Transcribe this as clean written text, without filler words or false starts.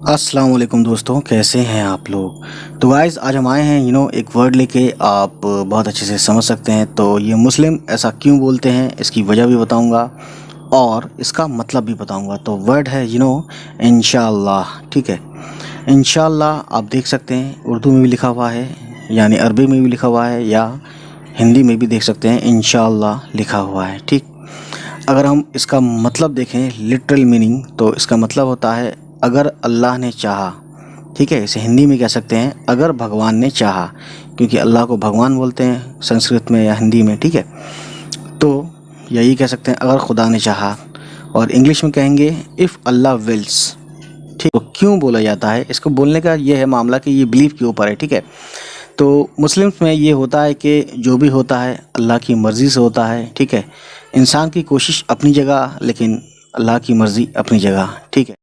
अस्सलाम वालेकुम दोस्तों, कैसे हैं आप लोग। तो गाइस आज हम आए हैं एक वर्ड लेके, आप बहुत अच्छे से समझ सकते हैं। तो ये मुस्लिम ऐसा क्यों बोलते हैं, इसकी वजह भी बताऊंगा और इसका मतलब भी बताऊंगा। तो वर्ड है इंशाअल्लाह। ठीक है, इंशाअल्लाह आप देख सकते हैं उर्दू में भी लिखा हुआ है, यानी अरबी में भी लिखा हुआ है, या हिंदी में भी देख सकते हैं इंशाअल्लाह लिखा हुआ है। ठीक, अगर हम इसका मतलब देखें लिटरल मीनिंग, तो इसका मतलब होता है अगर अल्लाह ने चाहा। ठीक है, इसे हिंदी में कह सकते हैं अगर भगवान ने चाहा, क्योंकि अल्लाह को भगवान बोलते हैं संस्कृत में या हिंदी में। ठीक है, तो यही कह सकते हैं अगर खुदा ने चाहा, और इंग्लिश में कहेंगे इफ़ अल्लाह विल्स। ठीक, तो क्यों बोला जाता है, इसको बोलने का ये है मामला कि ये बिलीफ के ऊपर है। ठीक है, तो मुस्लिम्स में ये होता है कि जो भी होता है अल्लाह की मर्ज़ी से होता है। ठीक है, इंसान की कोशिश अपनी जगह, लेकिन अल्लाह की मर्ज़ी अपनी जगह। ठीक है।